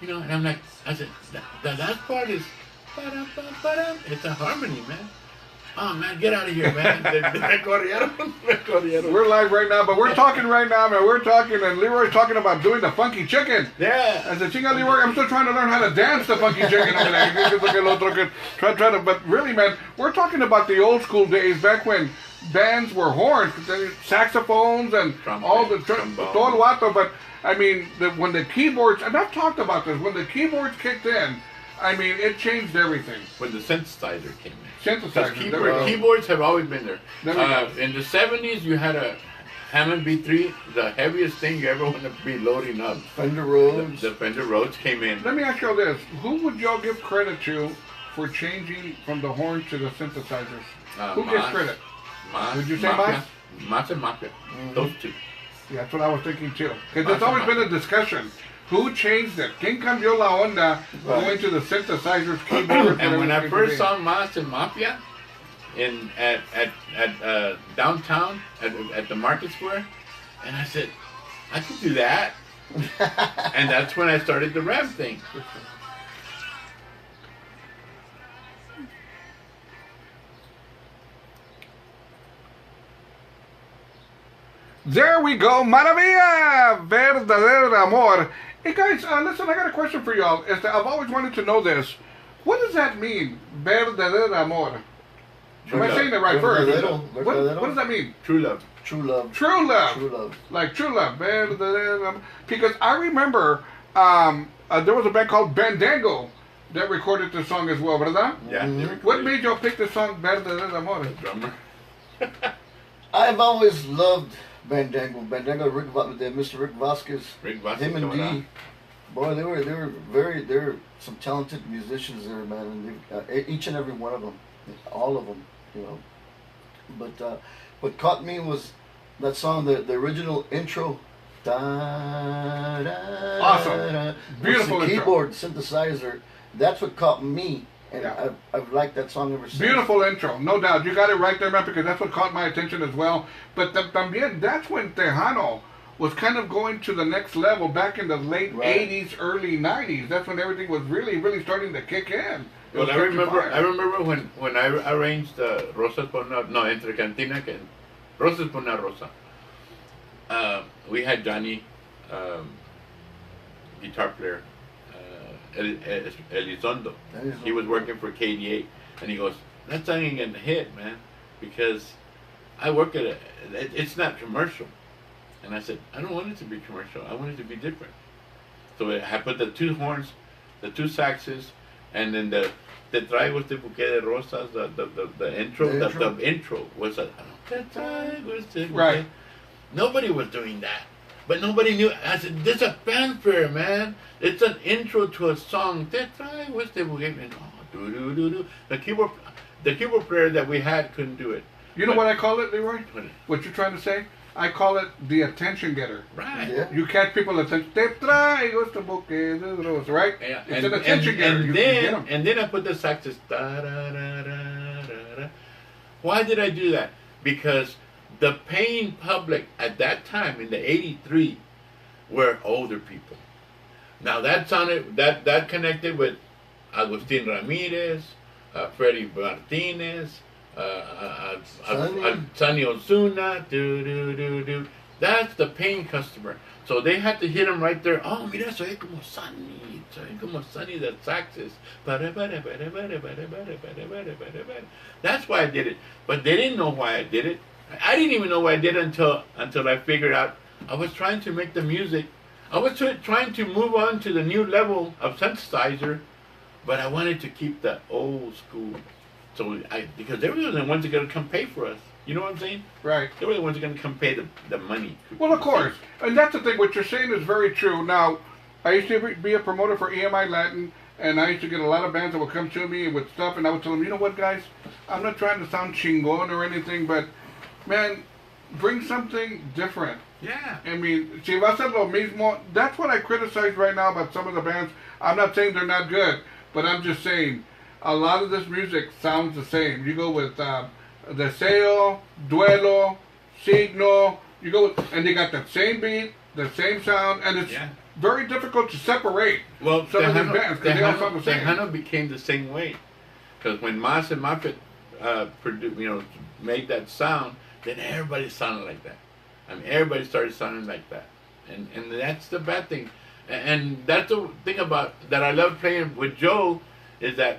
You know, and I'm like, I said, the last part is, it's a harmony, man. Oh, man, get out of here, man. We're live right now, but we're talking right now, man. We're talking, and Leroy's talking about doing the funky chicken. Yeah. I said, chinga, Leroy, I'm still trying to learn how to dance the funky chicken. Try to, but really, man, we're talking about the old school days, back when bands were horns, saxophones, and all the todo el vato. But, I mean, when the keyboards, and I've talked about this, when the keyboards kicked in, I mean, it changed everything. When the synthesizer came in. Keyboards have always been there. In the 70s, you had a Hammond B3, the heaviest thing you ever want to be loading up. Fender Rhodes. The Fender Rhodes came in. Let me ask you all this. Who would y'all give credit to for changing from the horns to the synthesizers? Who gets credit? Would you say Mas? Mas and Mafia. Those two. Yeah, that's what I was thinking too. Because there's always been a discussion. Who changed it? ¿Quién cambió la onda going to the synthesizers, keyboards? And when I first saw Mas and Mafia at downtown at the Market Square, and I said, I could do that. And that's when I started the rap thing. There we go, Maravia, verdadero amor. Hey guys, listen, I got a question for y'all. I've always wanted to know this. What does that mean, verdadero amor? Am I saying it right first? What does that mean? True love. True love. True love. True love. Like true love. Verdadero amor. Because I remember there was a band called Bandango that recorded the song as well, ¿verdad? Yeah. What made y'all pick the song Verdadero Amor? The drummer. I've always loved Bandango, Mr. Rick Vasquez, him and D. Boy, they were some talented musicians there, man. And each and every one of them, all of them, you know. But what caught me was that song, the original intro. Awesome, beautiful the keyboard synthesizer. That's what caught me. And yeah. I've liked that song ever since. Beautiful intro, no doubt. You got it right there, man, because that's what caught my attention as well. But también, that's when Tejano was kind of going to the next level back in the late 80s, early 90s. That's when everything was really, really starting to kick in. Well, I remember when I arranged Rosas por una... No, Entre Cantina, que Rosas por una Rosa. We had Johnny, guitar player, Elizondo. He was working for KDA, and he goes, "That song ain't gonna hit, man, because I work at it. It's not commercial." And I said, "I don't want it to be commercial. I want it to be different." So I put the two horns, the two saxes, and then the "Te traigo este buqué de rosas." The intro. The intro was a "Te traigo este buqué." Right. Nobody was doing that. But nobody knew. I said, "There's a fanfare, man. It's an intro to a song." The keyboard player that we had couldn't do it. You know what I call it, Leroy? What you're trying to say? I call it the attention getter. Right. Yeah. You catch people's attention. Te traigo este buqué de rosas, right? Yeah. It's an attention getter. And then I put the saxes. Why did I do that? Because the paying public at that time in the '83 were older people. Now that sounded that connected with Agustin Ramirez, Freddie Martinez, Sonny Ozuna. That's the paying customer. So they had to hit them right there. Oh, mira, soy como Sonny the saxes. That's why I did it. But they didn't know why I did it. I didn't even know what I did until I figured out I was trying to make the music. I was trying to move on to the new level of synthesizer, but I wanted to keep the old school. So because they were the ones that are going to come pay for us. You know what I'm saying? Right. They were the ones that are going to come pay the money. Well, of course. And that's the thing. What you're saying is very true. Now, I used to be a promoter for EMI Latin, and I used to get a lot of bands that would come to me with stuff, and I would tell them, you know what, guys? I'm not trying to sound chingon or anything, but man, bring something different. Yeah. I mean, si vas a lo mismo, that's what I criticize right now about some of the bands. I'm not saying they're not good, but I'm just saying a lot of this music sounds the same. You go with Deseo, Duelo, Signo, you go with, and they got the same beat, the same sound, and it's very difficult to separate some of these bands because they all sound the same. Tejano became the same way. Because when Mas and Mafia made that sound, then everybody sounded like that. I mean, everybody started sounding like that. And that's the bad thing. And that's the thing about that I love playing with Joe is that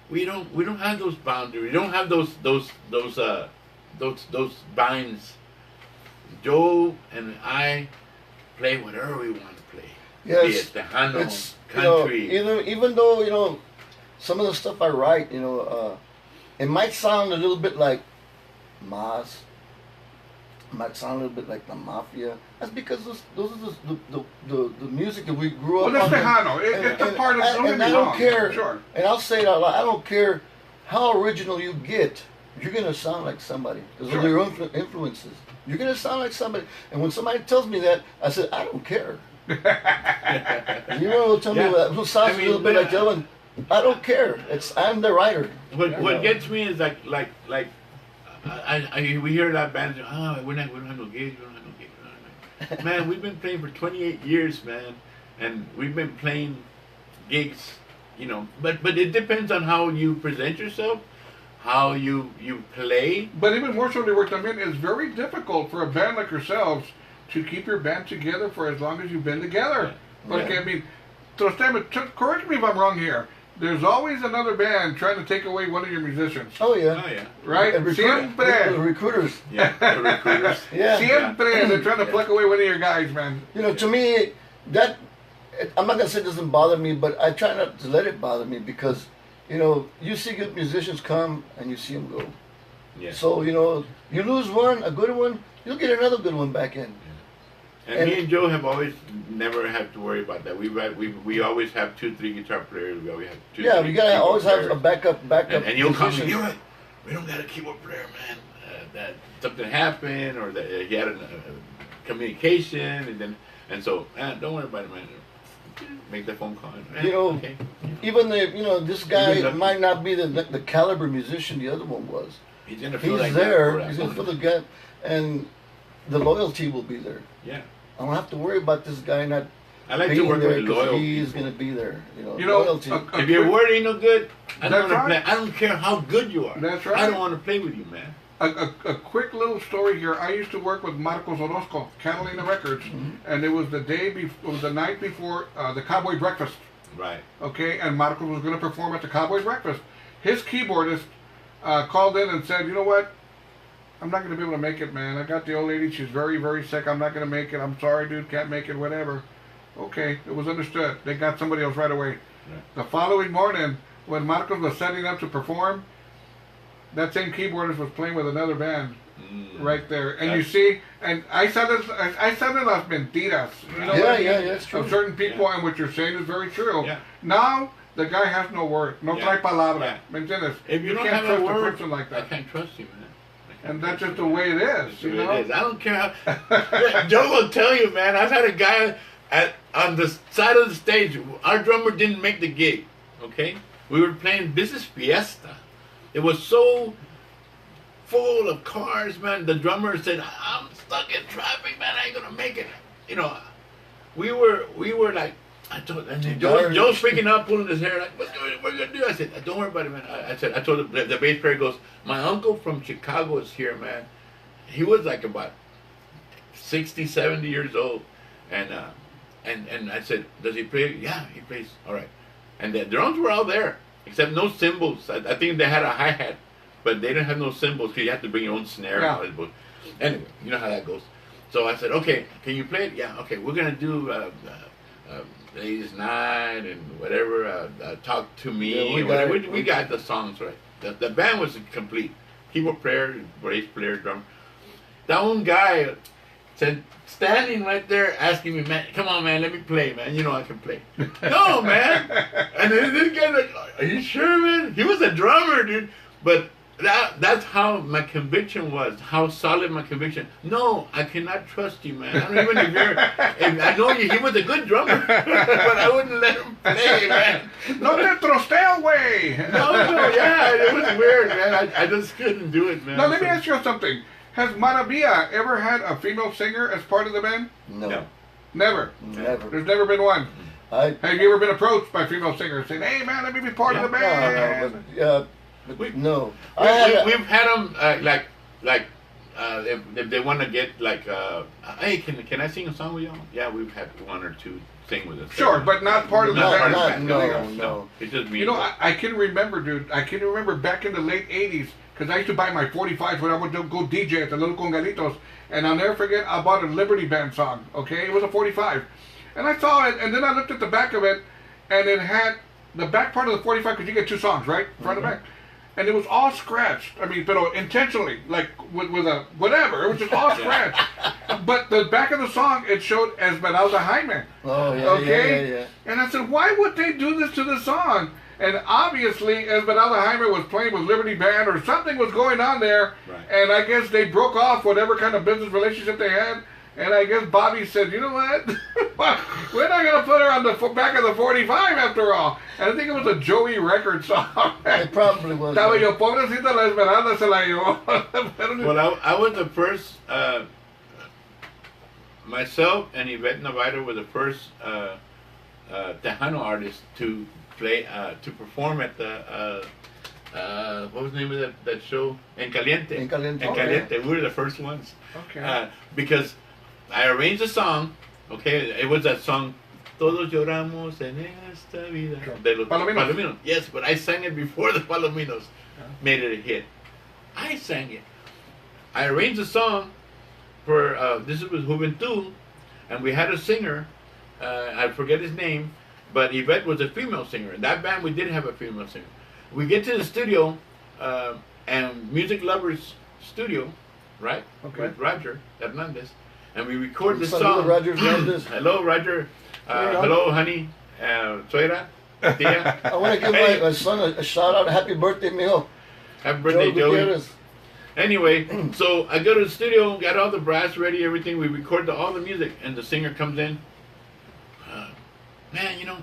we don't have those boundaries. We don't have those binds. Joe and I play whatever we want to play. Yes, be it Tejano, country. Even though some of the stuff I write, it might sound a little bit like Mas. It might sound a little bit like the Mafia. That's because those are the music that we grew up on. Well, that's Tejano. It's a part of it. And I don't care. Sure. And I'll say it out loud. I don't care how original you get. You're going to sound like somebody. Because of your influences. You're going to sound like somebody. And when somebody tells me that, I said, I don't care. Will tell me that. Who sounds a little bit like the other one. I don't care. I'm the writer. What gets me is like we hear that band. We don't have no gigs. We don't have no gigs. Man, we've been playing for 28 years, man, and we've been playing gigs. But it depends on how you present yourself, how you play. But even more so, it's very difficult for a band like yourselves to keep your band together for as long as you've been together. I mean, correct me if I'm wrong here. There's always another band trying to take away one of your musicians. Oh yeah. Right? Siempre. The recruiters. Yeah, the recruiters. Siempre. They're trying to pluck away one of your guys, man. To me, I'm not going to say it doesn't bother me, but I try not to let it bother me because, you see good musicians come and you see them go. Yeah. So, you lose one, a good one, you'll get another good one back in. And me and Joe have always never had to worry about that. We always have 2-3 guitar players. We always have 2-3. Yeah, we gotta always have a backup. And you'll come and you're right. We don't got a keyboard player, man. That something happened or that he had a communication, and so don't worry about it, man. Make that phone call. Okay. Even this guy might not be the caliber musician the other one was. He's gonna feel He's there. He's gonna feel the gap, and the loyalty will be there. Yeah. I don't have to worry about this guy not. I like to work with loyalty. He's going to be there. Loyalty. If your word ain't no good, I don't want to right. play. I don't care how good you are. That's right. I don't want to play with you, man. A quick little story here. I used to work with Marcos Orozco, Catalina Records, and it was the night before the Cowboy Breakfast. Right. Okay, and Marcos was going to perform at the Cowboy Breakfast. His keyboardist called in and said, "You know what? I'm not going to be able to make it, man. I got the old lady. She's very, very sick. I'm not going to make it. I'm sorry, dude. Can't make it, whatever." Okay, it was understood. They got somebody else right away. Right. The following morning, when Marcos was setting up to perform, that same keyboardist was playing with another band right there. And you see, and I said las mentiras. It's true. Of certain people, and what you're saying is very true. Yeah. Now, the guy has no word. No trae palabra. ¿Me entiendes? If you can't trust a person like that. I can't trust you, man. And that's just the way it is. It is. I don't care how. Joe will tell you, man. I've had a guy on the side of the stage. Our drummer didn't make the gig. Okay, we were playing Business Fiesta. It was so full of cars, man. The drummer said, "I'm stuck in traffic, man. I ain't gonna make it." We were like. I told, and Joe's freaking out, pulling his hair, like, what are we going to do? I said, don't worry about it, man. I told the bass player goes, my uncle from Chicago is here, man. He was like about 60, 70 years old. And I said, does he play? Yeah, he plays. All right. And the drums were all there, except no cymbals. I think they had a hi-hat, but they didn't have no cymbals because you have to bring your own snare. Yeah. Anyway, you know how that goes. So I said, okay, can you play it? Yeah, okay, we're going to do... Ladies Night and whatever, Talk to Me, we got the songs right. The band was complete. Keyboard player, bass player, drum. That one guy said, standing right there asking me, man, come on, man, let me play, man. You know I can play. No, man. And then this guy like, are you sure, man? He was a drummer, dude. But that's how my conviction was, how solid my conviction. No, I cannot trust you, man. I don't even if I know he was a good drummer, but I wouldn't let him play, man. No te trosteo, güey. No, yeah, it was weird, man. I just couldn't do it, man. Now, let me ask you something. Has Maravia ever had a female singer as part of the band? No. Never. Never. There's never been one. Have you ever been approached by female singers saying, "Hey man, let me be part of the band"? No. We've had them if they want to get hey, can I sing a song with y'all? Yeah, we've had one or two sing with us. Sure, but not part of the band. No. It's just me. You know, I can remember, dude. I can remember back in the late '80s because I used to buy my 45s when I would go DJ at the little Congalitos, and I'll never forget. I bought a Liberty Band song. Okay, it was a 45. And I saw it, and then I looked at the back of it, and it had the back part of the 45, because you get two songs, right? Front and back. And it was all scratched. I mean, but intentionally, like with a whatever. It was just all scratched. But the back of the song, it showed Esmeralda Jaime. Oh, yeah, okay? yeah. And I said, why would they do this to the song? And obviously, Esmeralda Jaime was playing with Liberty Band, or something was going on there. Right. And I guess they broke off whatever kind of business relationship they had. And I guess Bobby said, you know what? We're not going to put her on the back of the 45 after all. And I think it was a Joey record song. It probably was. Estaba yo, pobrecita la Esmeralda se la llevó. Well, I was the first, myself and Yvette Navarro were the first Tejano artists to play, to perform at the, what was the name of that show? En Caliente. En Caliente. En Caliente. We were the first ones. Okay. Because I arranged the song, okay, it was that song, Todos lloramos en esta vida. De los Palominos. Yes, but I sang it before the Palominos made it a hit. I sang it. I arranged the song for, this was Juventud, and we had a singer, I forget his name, but Yvette was a female singer. In that band, we did have a female singer. We get to the studio, and Music Lovers Studio, right? Okay. With Roger Hernandez, and we record this Hello, song. Roger Hernandez. Hello, Roger. Hello, honey. Suegra. Tia. I want to give my son a shout out. Happy birthday, mijo. Happy birthday, Joey. Gutierrez. Anyway, so I go to the studio, got all the brass ready, everything. We record all the music, and the singer comes in. Man, you know,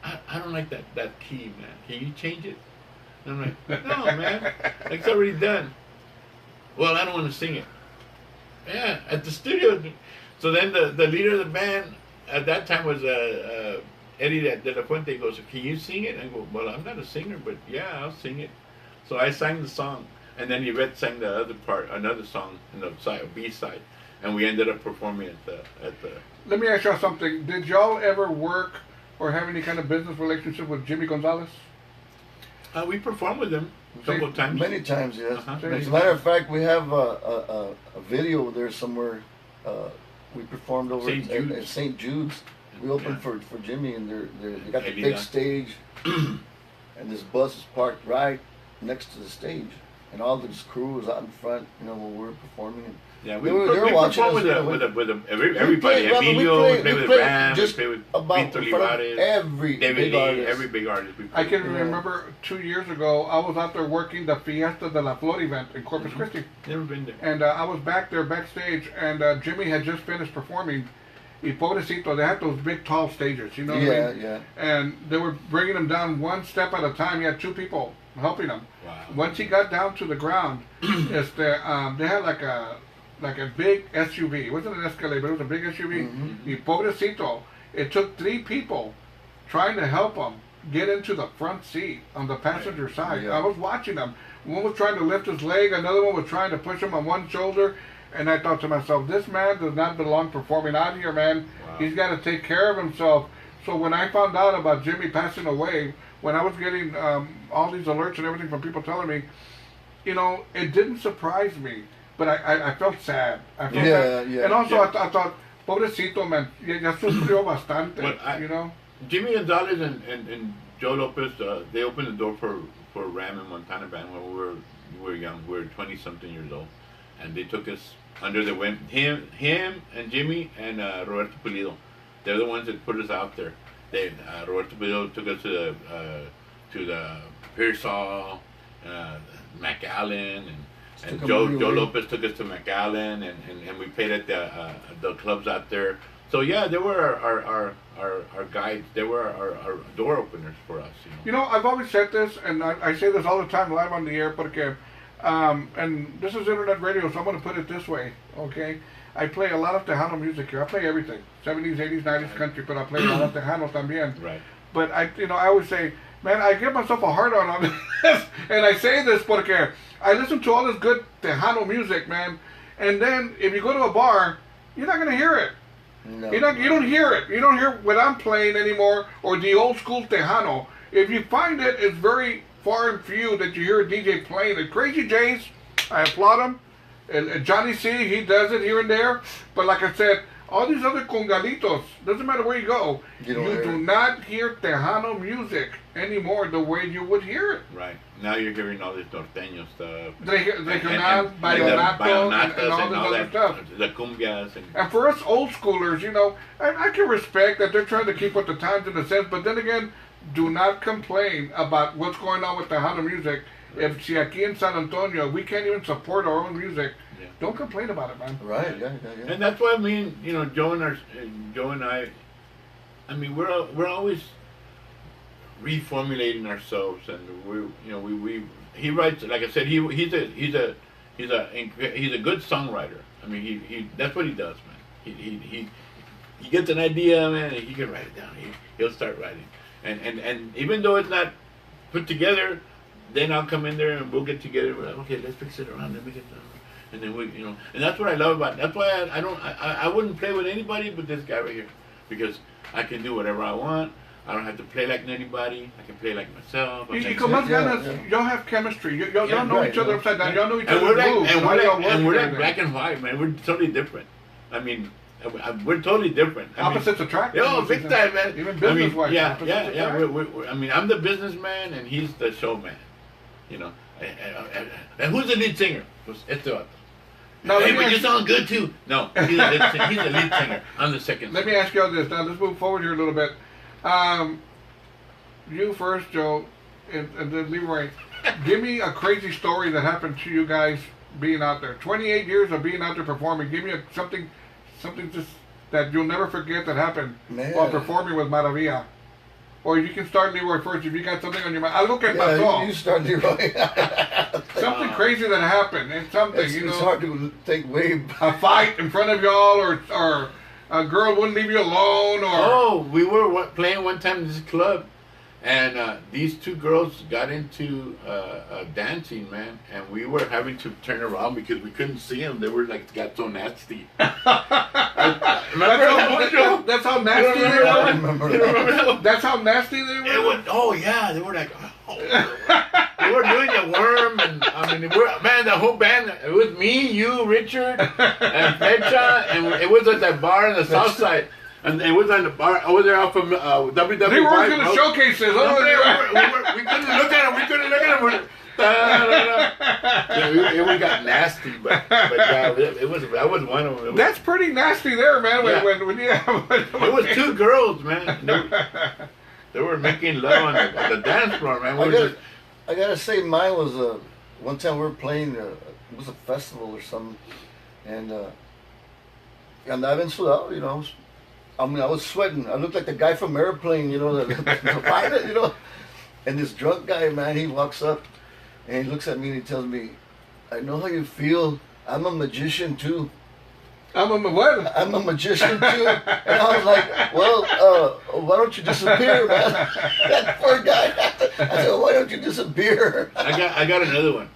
I don't like that key, man. Can you change it? And I'm like, no, man. It's already done. Well, I don't want to sing it. Yeah, at the studio. So then the leader of the band at that time was Eddie de la Fuente. He goes, can you sing it? And I go, well, I'm not a singer, but yeah, I'll sing it. So I sang the song. And then Yvette sang the other part, another song in the side, B side. And we ended up performing at the... Let me ask y'all something. Did y'all ever work or have any kind of business relationship with Jimmy Gonzalez? We performed with him a couple of times. Many times, yes. Uh-huh. As a matter of fact, we have a video there somewhere. We performed over at St. Jude's. We opened for Jimmy, and they got the big stage, and this bus is parked right next to the stage, and all this crew was out in front, you know, when we were performing. And yeah, they were watching us. With everybody. Emilio, played with Ram, just played with about Vito Olivares, every David big Lee, artist. every big artist. I can remember 2 years ago, I was out there working the Fiesta de la Flor event in Corpus Christi. Never been there. And I was back there backstage, and Jimmy had just finished performing. Y pobrecito, they had those big tall stages, you know what I mean? Yeah. And they were bringing him down one step at a time. He had two people helping him. Wow. Once he got down to the ground, they had like a big SUV. It wasn't an Escalade, but it was a big SUV. Mm-hmm. Y pobrecito, it took 3 people trying to help him get into the front seat on the passenger side. Yeah. I was watching them. One was trying to lift his leg, another one was trying to push him on one shoulder. And I thought to myself, this man does not belong performing out here, man. Wow. He's got to take care of himself. So when I found out about Jimmy passing away, when I was getting all these alerts and everything from people telling me, you know, it didn't surprise me. But I felt sad. I felt sad. And also I thought, pobrecito, man, ya sufrió bastante, you know? Jimmy Gonzalez and Joe Lopez, they opened the door for Ram and Montana Band when we were young. We were 20-something years old. And they took us under the wind. Him and Jimmy and Roberto Pulido. They're the ones that put us out there. Roberto Pulido took us to the Pearsall, McAllen, and Joe Lopez took us to McAllen, and we played at the clubs out there. So yeah, they were our guides. They were our door openers for us. You know, I've always said this, and I say this all the time live on the air, porque and this is internet radio, so I'm going to put it this way, okay? I play a lot of Tejano music here. I play everything, 70s, 80s, 90s country, but I play a lot of Tejano también. Right. But I always say, man, I give myself a hard on this, and I say this porque I listen to all this good Tejano music, man, and then if you go to a bar, you're not gonna hear it. No. You don't hear it. You don't hear what I'm playing anymore, or the old school Tejano. If you find it, it's very far and few that you hear a DJ playing it. Crazy J's, I applaud him. And Johnny C, he does it here and there. But like I said, all these other congalitos, doesn't matter where you go, you do not hear Tejano music anymore the way you would hear it. Right. Now you're hearing all this norteño stuff. Regional, vallenato, and all this other stuff. The cumbias. And for us old schoolers, you know, I can respect that they're trying to keep with the times in a sense, but then again, do not complain about what's going on with Tejano music. If aquí in San Antonio we can't even support our own music, don't complain about it, man. Right, yeah. And that's why I mean, you know, Joe and I mean, we're always reformulating ourselves, and we he writes, like I said, he's a good songwriter. I mean, he that's what he does, man. He gets an idea, man, and he can write it down. He'll start writing, and even though it's not put together, then I'll come in there and we'll get together. We're like, okay, let's fix it around. Then we get done. And then we, you know, and that's what I love about it. That's why I wouldn't play with anybody but this guy right here, because I can do whatever I want. I don't have to play like anybody. I can play like myself. Y'all have chemistry. Y'all know each other upside down. Y'all know each other's moves. And we're like black and white, man. We're totally different. I mean, we're totally different. Opposites attract. Oh, big time, man. Even business-wise. Yeah. I mean, I'm the businessman and he's the showman. You know. And who's the lead singer? Este vato. No, hey, but you sound good too. No, he's the lead singer. I'm the second. Let me ask y'all this. Now, let's move forward here a little bit. You first, Joe, and then Leroy. Give me a crazy story that happened to you guys being out there. 28 years of being out there performing. Give me something just that you'll never forget that happened while performing with Maravia. Or you can start, Leroy, first if you got something on your mind. Algo que pasó. You start, Leroy. Something crazy that happened. And something, it's hard to think way back. A fight in front of y'all, or a girl wouldn't leave you alone, or... Oh, we were playing one time in this club, and these two girls got into dancing, man, and we were having to turn around because we couldn't see them. They were like, got so nasty. That's how nasty they were? I remember that. That's how nasty they were? They were like... they were doing the worm, and I mean, the whole band. It was me, you, Richard, and Fecha, and it was at that bar on the south side, and it was on the bar over there off of WW. They were going to showcase this. We couldn't look at them. We got nasty, but that was one of them. That's pretty nasty there, man. It was two girls, man. They were making love on the dance floor, man. I gotta say, mine was one time we were playing. It was a festival or something, and I've been sudado, you know. I was sweating. I looked like the guy from Airplane, you know, the pilot, you know. And this drunk guy, man, he walks up and he looks at me and he tells me, "I know how you feel. I'm a magician too." I'm a what? I'm a magician too. And I was like, well, why don't you disappear, man? That poor guy. I said, why don't you disappear? I got another one.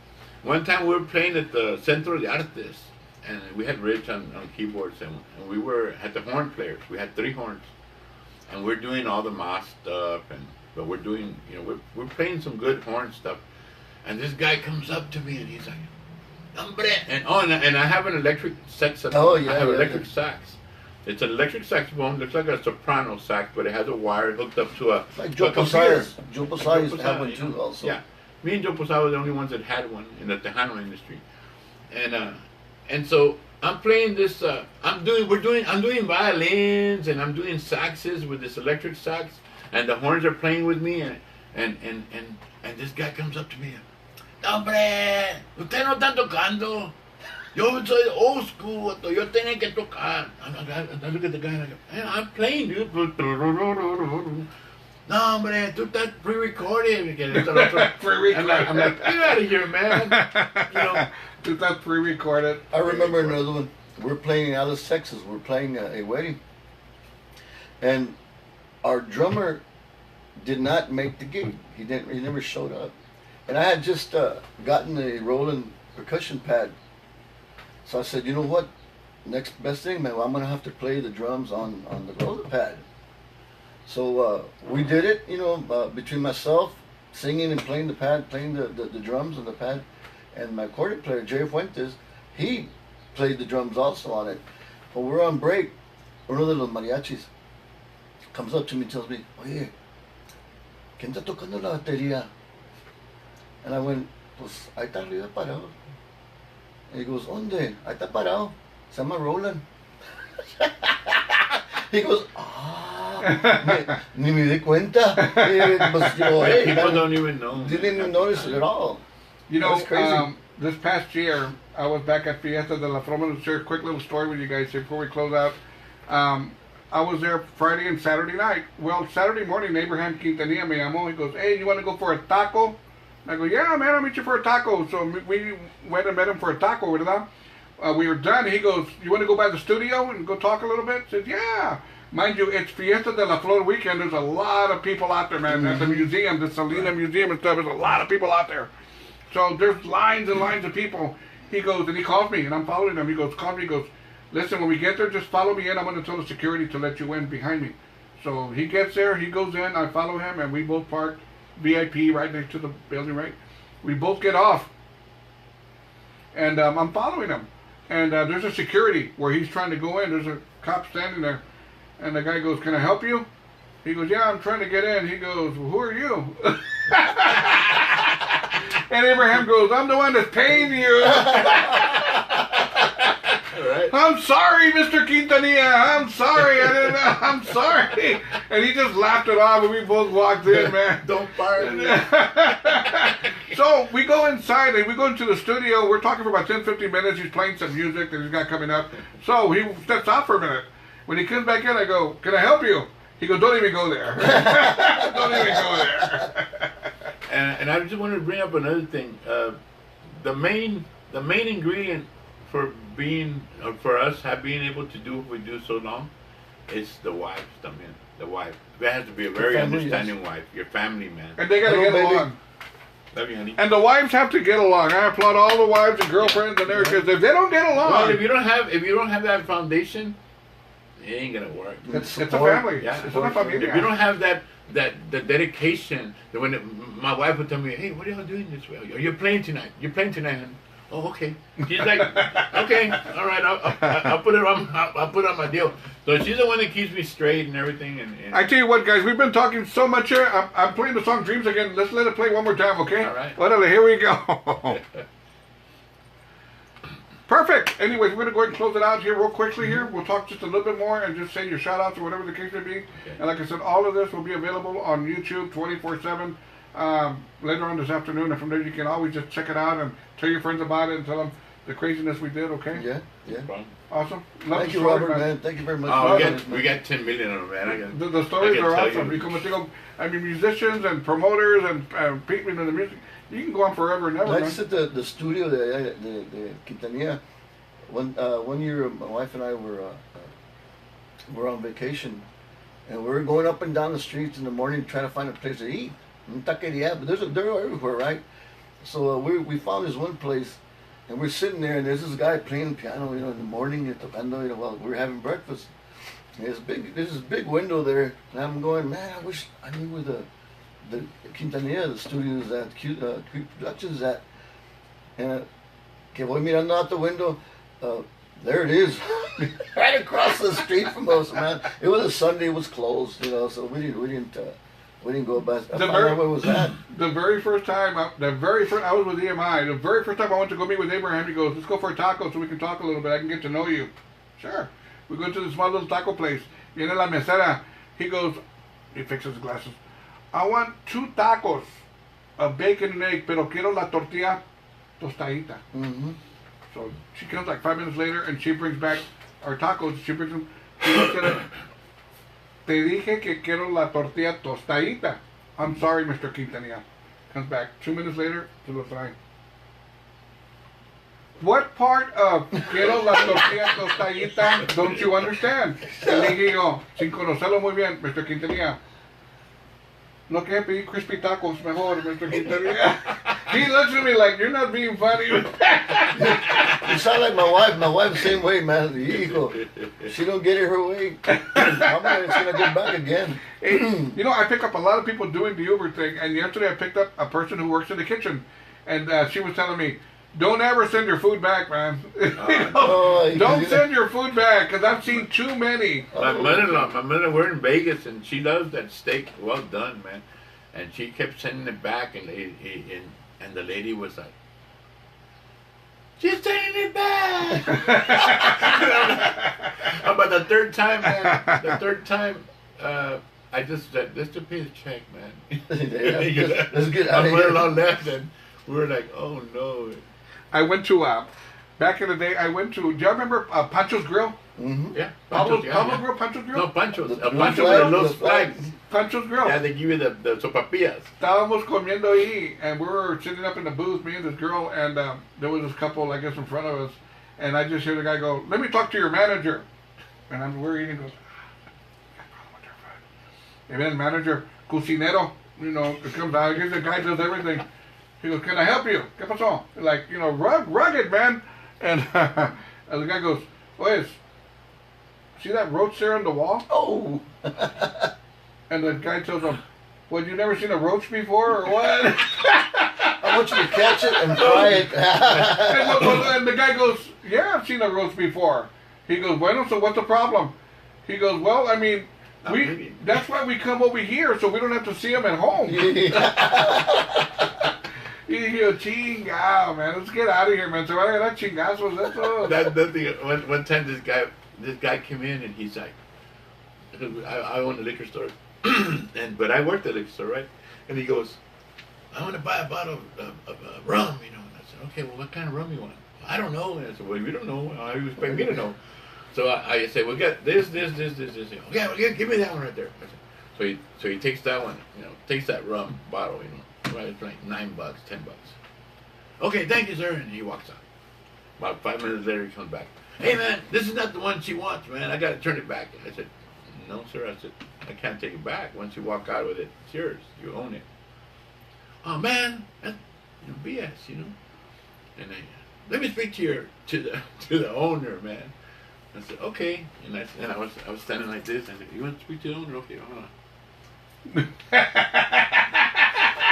One time we were playing at the Centro de Artes, and we had Rich on keyboards, and we had the horn players. We had 3 horns, and we're doing all the mass stuff, but we're doing, you know, we're playing some good horn stuff. And this guy comes up to me and he's like, and I have an electric sax. I have electric sax. It's an electric saxophone. Looks like a soprano sax, but it has a wire hooked up to a computer. Joe Posada used to have one too, also. Yeah, me and Joe Posada were the only ones that had one in the Tejano industry, and so I'm playing this. I'm doing violins and I'm doing saxes with this electric sax, and the horns are playing with me, and this guy comes up to me. Hombre, usted no está tocando. Yo soy old school. Yo tenía que tocar. I look at the guy and I go, hey, I'm playing, dude. No, hombre, tú estás pre-recorded. I'm like, get out of here, man. You know, tú estás pre-recorded. I remember another one. we're playing in Alice, Texas. We're playing a wedding, and our drummer did not make the gig. He never showed up, and I had just gotten a Roland percussion pad. So I said, you know what? Next best thing, man. Well, I'm gonna have to play the drums on the Roland pad. So we did it, between myself singing and playing the pad, playing the drums on the pad, and my accordion player Jerry Fuentes, he played the drums also on it. When we're on break, uno de los mariachis comes up to me and tells me, oye, ¿quién está tocando la batería? And I went, pues ahí está arriba parado. And he goes, ¿dónde? Ahí está parado. Se llama Roland. He goes, ni me di cuenta. Hey, people don't even know. Didn't even notice it at all. You know, this past year, I was back at Fiesta de la Flor. I'm going to share a quick little story with you guys here before we close out. I was there Friday and Saturday night. Well, Saturday morning, Abraham Quintanilla me llamó. He goes, hey, you want to go for a taco? And I go, yeah, man, I'll meet you for a taco. So we went and met him for a taco, ¿verdad? We were done. He goes, you want to go by the studio and go talk a little bit? I said, yeah. Mind you, it's Fiesta de la Flor weekend. There's a lot of people out there, man. At the museum, the Salina Museum and stuff, there's a lot of people out there. So there's lines and lines of people. He goes, and he calls me, and I'm following him. He goes, call me. He goes, listen, when we get there, just follow me in. I'm going to tell the security to let you in behind me. So he gets there, he goes in, I follow him, and we both park VIP right next to the building, right? We both get off, and I'm following him. And there's a security where he's trying to go in. There's a cop standing there. And the guy goes, can I help you? He goes, yeah, I'm trying to get in. He goes, well, who are you? And Abraham goes, I'm the one that's paying you. Right. I'm sorry, Mr. Quintanilla. I'm sorry. I didn't know. I'm sorry. And he just laughed it off and we both walked in, man. Don't fire me. So we go inside and we go into the studio. We're talking for about 10, 15 minutes. He's playing some music that he's got coming up. So he steps out for a minute. When he comes back in, I go, can I help you? He goes, don't even go there. Don't even go there. And I just wanted to bring up another thing. The main ingredient for us being able to do what we do so long is the wives. I mean, the wife. There has to be a very family, understanding wife. Your family, man. And they got to get along. Love you, honey. And the wives have to get along. I applaud all the wives and girlfriends and everything. Because if they don't get along, well, if you don't have that foundation, it ain't gonna work. It's a family. Yeah, it's a family. If you don't have that dedication, that when my wife would tell me, "Hey, what are y'all doing this way? You're playing tonight. You're playing tonight, honey." Oh, okay. She's like, "Okay, all right. I'll put it on. I'll put it on my deal." So she's the one that keeps me straight and everything. And I tell you what, guys, we've been talking so much here. I'm playing the song "Dreams" again. Let's let it play one more time, okay? All right. Well, here we go. Perfect. Anyways, we're going to go ahead and close it out here real quickly here. We'll talk just a little bit more and just say your shout outs or whatever the case may be. Okay. And like I said, all of this will be available on YouTube 24/7 later on this afternoon. And from there, you can always just check it out and tell your friends about it and tell them the craziness we did, okay? Yeah. Awesome. Love Thank you, Robert, man. Thank you very much. Oh, we got 10 million of them, man. The stories are awesome. I mean, musicians and promoters and people in the music. You can go on forever and ever. I just at the studio, the Quintanilla. One year, my wife and I were on vacation, and we were going up and down the streets in the morning trying to find a place to eat. But they're everywhere, right? So we found this one place, and we're sitting there, and there's this guy playing piano, in the morning, while we're having breakfast. And there's this big window there, and I'm going, man, I wish I knew where the Quintanilla, the studios at Q Productions at, and que voy mirando out the window, there it is, right across the street from us, man. It was a Sunday, it was closed, so we didn't go back. Where was that? The very first time, I was with EMI. The very first time I went to go meet with Abraham, he goes, "Let's go for a taco so we can talk a little bit. I can get to know you." Sure. We go to the small little taco place. Viene la mesera. He goes, he fixes his glasses. I want 2 tacos of bacon and egg, pero quiero la tortilla tostadita. Mm-hmm. So she comes like 5 minutes later and she brings back our tacos. She brings them. She looks at it. Te dije que quiero la tortilla tostadita. I'm sorry, Mr. Quintanilla. Comes back 2 minutes later to the fry. what part of quiero la tortilla tostadita don't you understand? Y le dije yo, sin conocerlo muy bien, Mr. Quintanilla, no quiere pedir crispy tacos mejor, Mr. Quintanilla. He looks at me like, you're not being funny. You sound like my wife. My wife's the same way, man. She don't get it her way. I'm gonna get back again. Hey, you know, I pick up a lot of people doing the Uber thing, and yesterday I picked up a person who works in the kitchen, and she was telling me, don't ever send your food back, man. Don't send your food back, because I've seen too many. My mother-in-law, we're in Vegas, and she loves that steak well done, man. And she kept sending it back, and the lady was like, she's sending it back. About the third time, man, I just said, let's just pay the check, man. Let's get out of here. My left, and we were like, oh no. I went to, back in the day, do you remember Pancho's Grill? Mm-hmm. Yeah. Pablo Grill, Pancho's Grill? No, Pancho's. The Pancho's with those flags. Pancho's Grill. Yeah, they give you the sopapillas. Estábamos comiendo ahí, and we were sitting up in the booth, me and this girl, and there was this couple, I guess, in front of us, and I just hear the guy go, let me talk to your manager. And we're eating, goes, and then the manager, cocinero, you know, comes out, here's the guy does everything. He goes, can I help you? ¿Qué pasó? Like, you know, rugged, man. And the guy goes, pues, see that roach there on the wall? Oh. And the guy tells him, well, you never seen a roach before, or what? I want you to catch it and fry it. And the guy goes, yeah, I've seen a roach before. He goes, bueno, so what's the problem? He goes, well, I mean, that's why we come over here, so we don't have to see them at home. He goes, chingao, man, let's get out of here, man. So I got chingazos, that's all. That's the one time this guy came in, and he's like, I own a liquor store, but I worked at a liquor store, right? And he goes, I want to buy a bottle of rum, you know. And I said, okay, well, what kind of rum you want? I don't know. And I said, well, you don't know. How you expect me to know? So I said, well, get this. Okay, well, give me that one right there. So he takes that one, you know, takes that rum bottle, you know. Right, it's like $9, $10. Okay, thank you, sir. And he walks out. About 5 minutes later, he comes back. Hey, man, this is not the one she wants, man. I got to turn it back. I said, no, sir. I said, I can't take it back. Once you walk out with it, it's yours. You own it. Oh, man, that's BS, you know. And let me speak to the owner, man. I said, okay. And I was standing like this. I said, you want to speak to the owner? Okay, hold on.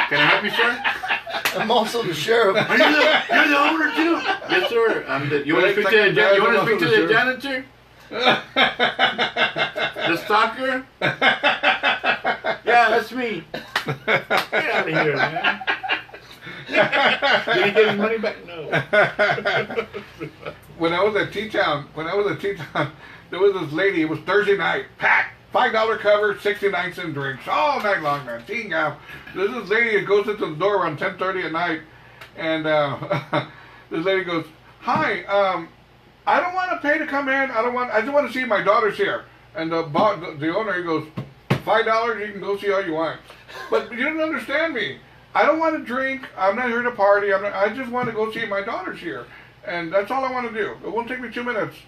Can I help you, sir? I'm also the sheriff. You're the owner too? Yes, sir. You want to speak to the janitor? The stalker? Yeah, that's me. Get out of here, man. Did he get his money back? No. When I was at T-Town, there was this lady. It was Thursday night, packed. $5 cover, 69 cent drinks all night long, man. There's this lady that goes into the door around 10:30 at night, and this lady goes, "Hi, I don't want to pay to come in. I just want to see my daughter's here." And the owner, he goes, $5, you can go see all you want. But you don't understand me. I don't want to drink. I'm not here to party. I just want to go see my daughter's here, and that's all I want to do. It won't take me 2 minutes.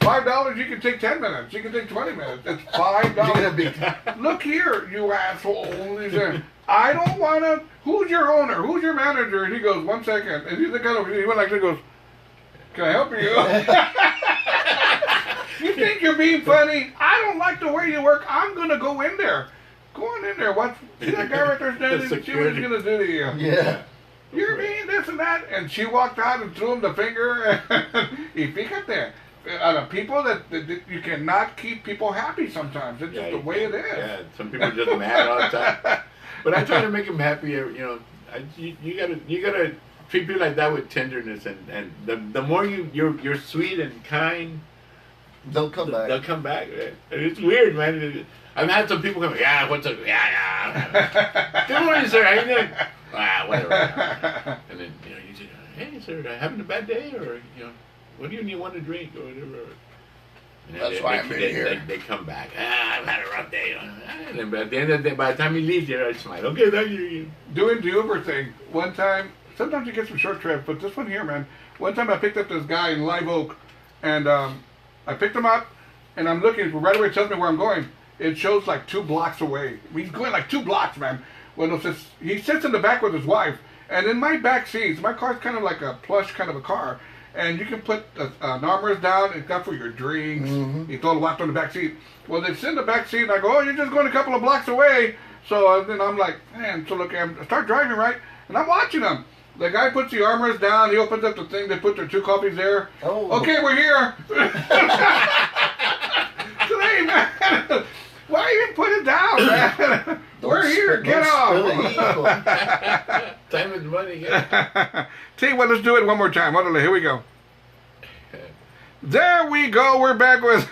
$5, you can take 10 minutes. You can take 20 minutes. It's $5. Look here, you asshole. He said, I don't want to. Who's your owner? Who's your manager? And he goes, 1 second. And he's the kind of, he went like this, goes, can I help you? You think you're being funny? I don't like the way you work. I'm going to go in there. Go on in there. See that guy right there standing? See what he's going to do to you. Yeah. You're being this and that. And she walked out and threw him the finger. Y fíjate. People that you cannot keep people happy sometimes. It's just the way it is. Yeah, some people are just mad all the time. But I try to make them happy. You know, you gotta treat people like that with tenderness, and the more you're sweet and kind, they'll come back. They'll come back. Right? It's weird, man. I've had some people come, yeah, what's up? Yeah. Good morning, sir. How you doing? Whatever. And then you say, hey, sir, having a bad day, or what do you want to drink or whatever? And that's why I'm here. They come back. I've had a rough day. And at the end of the day, by the time he leaves here, I smile. Okay, thank you. Doing the Uber thing. One time, sometimes you get some short trips, but this one here, man. One time I picked up this guy in Live Oak, and I picked him up, and I'm looking, right away it tells me where I'm going. It shows like 2 blocks away. He's going like 2 blocks, man. Well, he sits in the back with his wife, and in my back seats, my car's kind of like a plush kind of a car, and you can put an armrest down. It's got for your drinks. You throw the laptop in the back seat. Well, they sit in the back seat, and I go, oh, you're just going a couple of blocks away. So then I'm like, man, so look, I start driving, right? And I'm watching them. The guy puts the armrest down. He opens up the thing. They put their 2 coffees there. Oh. Okay, we're here. So, hey, man, why even put it down, man? We're here. Get off. Time is money. Yeah. Tell you what, let's do it one more time. Here we go. There we go. We're back with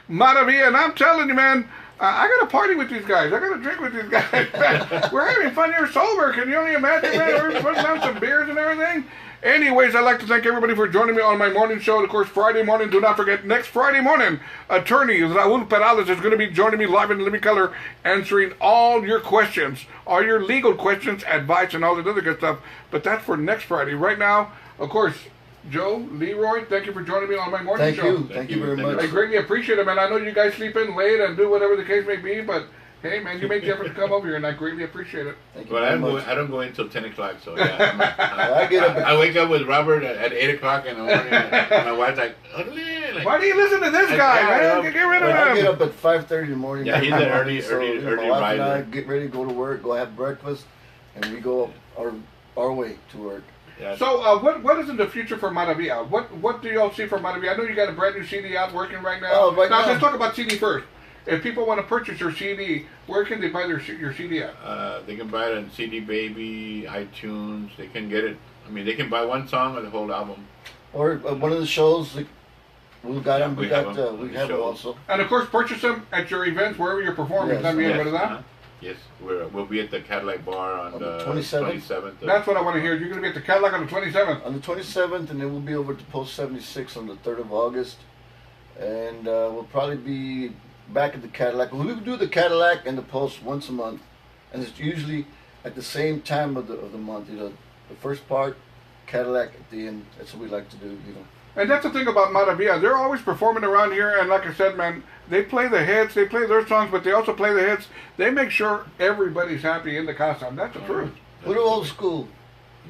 Maravia, and I'm telling you, man, I got to party with these guys. I got to drink with these guys. We're having fun here sober. Can you only imagine, man? We're putting down some beers and everything. Anyways, I'd like to thank everybody for joining me on my morning show. Of course, Friday morning, do not forget, next Friday morning, attorney Raul Perales is going to be joining me live in living color, answering all your questions, all your legal questions, advice, and all that other good stuff. But that's for next Friday. Right now, of course, Joe, Leroy, thank you for joining me on my morning show. Thank you very much. I greatly appreciate it, man. I know you guys sleep in late and do whatever the case may be, but hey, man, you make the effort to come over here, and I greatly appreciate it. Thank you But very much. I don't go in until 10 o'clock, so yeah. I wake up with Robert at 8 o'clock in the morning, and my wife's like, why do you listen to this guy, man? Get rid of him. I get up at 5:30 in the morning. Yeah, he's an early my wife and I riser. get ready to go to work, go have breakfast, and we go our way to work. Yeah. So, what is in the future for Maravia? What do y'all see for Maravia? I know you got a brand new CD out working right now. Oh, right now. Let's talk about CD first. If people want to purchase your CD, where can they buy your CD at? They can buy it on CD Baby, iTunes. They can get it. I mean, they can buy one song or the whole album. Or one of the shows. We got them. We have them shows. also. And of course, purchase them at your events wherever you're performing. Yes. Yes, we'll be at the Cadillac Bar on the 27th. That's what I want to hear. You're going to be at the Cadillac on the 27th. On the 27th, and then we'll be over at the Post 76 on the 3rd of August. And we'll probably be back at the Cadillac. We do the Cadillac and the Post once a month. And it's usually at the same time of the month. You know, the first part, Cadillac at the end. That's what we like to do, you know. And that's the thing about Maravia. They're always performing around here, and like I said, man, they play the hits, they play their songs, but they also play the hits. They make sure everybody's happy in the casa. That's the truth. We're old school.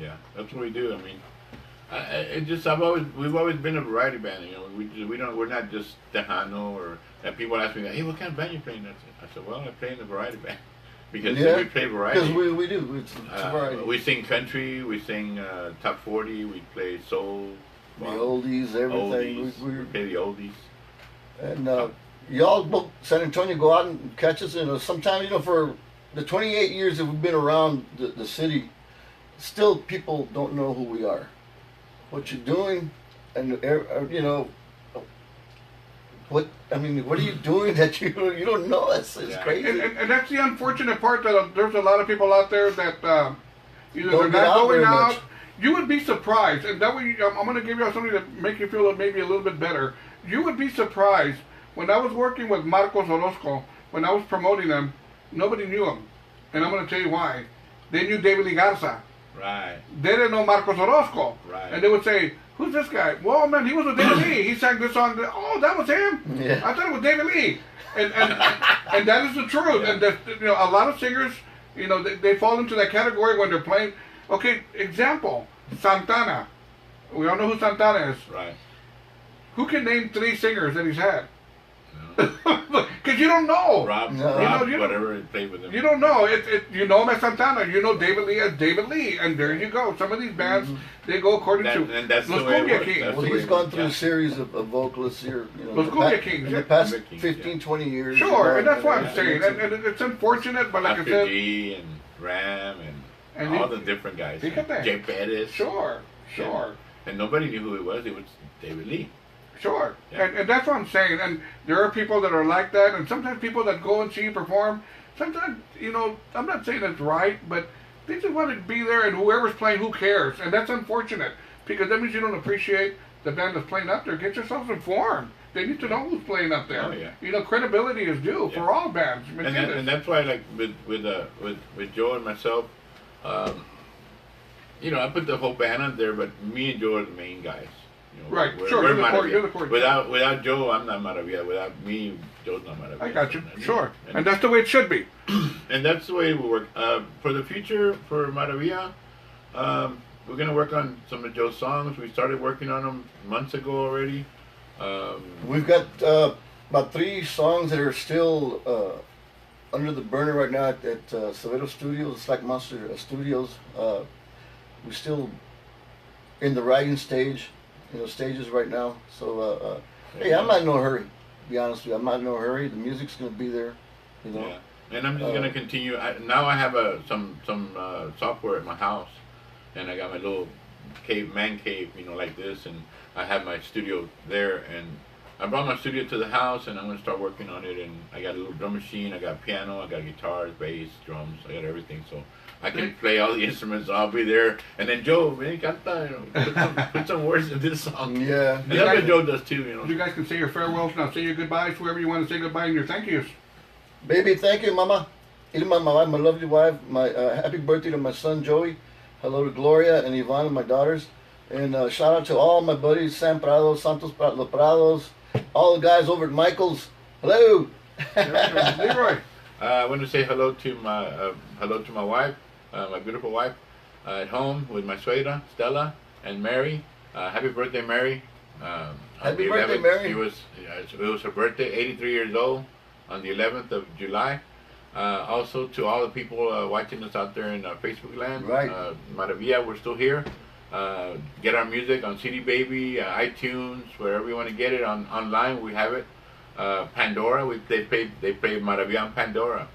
Yeah, that's what we do. I mean, we've always been a variety band. You know, we're not just Tejano or that. People ask me, hey, what kind of band you playing? I said, well, I play in the variety band because we play variety. Because we do. It's variety. We sing country, we sing top 40, we play soul. The oldies, everything. Oldies. We play the oldies. And y'all, both San Antonio, go out and catch us. You know, sometimes, you know, for the 28 years that we've been around the city, still people don't know who we are, what you're doing, and you know, what are you doing that you don't know? It's crazy. And that's the unfortunate part, that there's a lot of people out there that either Don't they're not going out. much. You would be surprised, and that way I'm going to give you something that make you feel maybe a little bit better. You would be surprised. When I was working with Marcos Orozco, when I was promoting them, nobody knew him. And I'm going to tell you why. They knew David Lee Garza. Right. They didn't know Marcos Orozco. Right. And they would say, who's this guy? Well, man, he was with David Lee. He sang this song. Oh, that was him? Yeah. I thought it was David Lee. And that is the truth. Yeah. And you know, a lot of singers, you know, they fall into that category when they're playing. Okay, example, Santana. We all know who Santana is. Right. Who can name 3 singers that he's had? Because you don't know. Rob, whatever, played with him. You don't know. You know him as Santana. You know David Lee as David Lee. And there you go. Some of these bands, they go according to and that's Los the way it Cumbia works. Kings. That's Well, the way he's it gone works. through a series of vocalists here, you know, Los Cumbia Kings, in the yeah. past Cumbia Kings, 15, 20 years. Sure, and that's what I'm and saying. And it's unfortunate, but like I After said, G and Ram and all the different guys. Look at that. Jay Perez. sure. And nobody knew who it was. It was David Lee. Sure, Yeah. and that's what I'm saying. And there are people that are like that, and sometimes people that go and see you perform, sometimes, you know, I'm not saying that's right, but they just want to be there, and whoever's playing, who cares? And that's unfortunate, because that means you don't appreciate the band that's playing up there. Get yourselves informed. They need to know who's playing up there. Oh, yeah. You know, credibility is due for all bands. And that's why, like with Joe and myself, I put the whole band on there, but me and Joe are the main guys. Right, sure. You're the core. Without Joe, I'm not Maravia. Without me, Joe's not Maravia. I got you. Sure. And that's the way it should be. And that's the way it will work. For the future, for Maravia, we're going to work on some of Joe's songs. We started working on them months ago already. We've got about 3 songs that are still under the burner right now at Severo Studios, Slack Monster Studios. We're still in the writing stages right now. So, hey, I'm not in no hurry, to be honest with you. I'm not in no hurry. The music's going to be there, Yeah. And I'm just going to continue. Now I have some software at my house, and I got my little man cave, like this, and I have my studio there, and I brought my studio to the house, and I'm going to start working on it, and I got a little drum machine, I got piano, I got guitars, bass, drums, I got everything, so I can play all the instruments. I'll be there, and then Joe, man, canta, put some words in this song. Yeah. And that's what Joe does too, You guys can say your farewells now. Say your goodbyes, whoever you want to say goodbye, and your thank yous. Baby, thank you, Mama. Ilma, my wife, my lovely wife. My happy birthday to my son Joey. Hello to Gloria and Ivana, my daughters. And shout out to all my buddies, Sam Prados, Santos Prados, all the guys over at Michael's. Hello. Leroy. I want to say hello to my wife, my beautiful wife, at home with my suegra, Stella, and Mary. Happy birthday, Mary. Happy birthday, Mary. It was her birthday, 83 years old, on the 11th of July. Also to all the people watching us out there in Facebook land. Right. Maravia, we're still here. Get our music on CD Baby, iTunes, wherever you want to get it. Online, we have it. Pandora, they play Maravia on Pandora.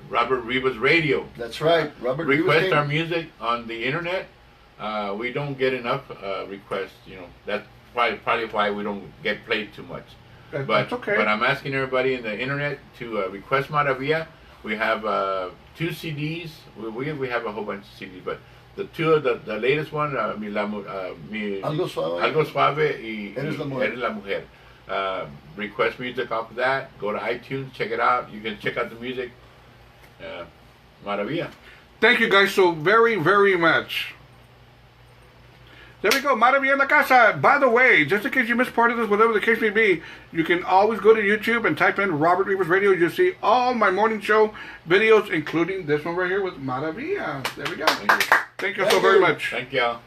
Robert Rivas Radio. That's right. Robert Request Rivas our music on the internet. We don't get enough requests. That's probably why we don't get played too much. That's okay. But I'm asking everybody in the internet to request Maravia. We have 2 CDs. We have a whole bunch of CDs, but the latest one, Algo Suave. Algo Suave y Eres la Mujer. Eres la Mujer. Request music off of that. Go to iTunes, check it out. You can check out the music. Maravilla. Thank you guys so very, very much. There we go, Maravilla en la casa. By the way, just in case you missed part of this, whatever the case may be, you can always go to YouTube and type in Robert Rivas Radio. You'll see all my morning show videos, including this one right here with Maravilla. There we go. Thank you so very much. Thank y'all.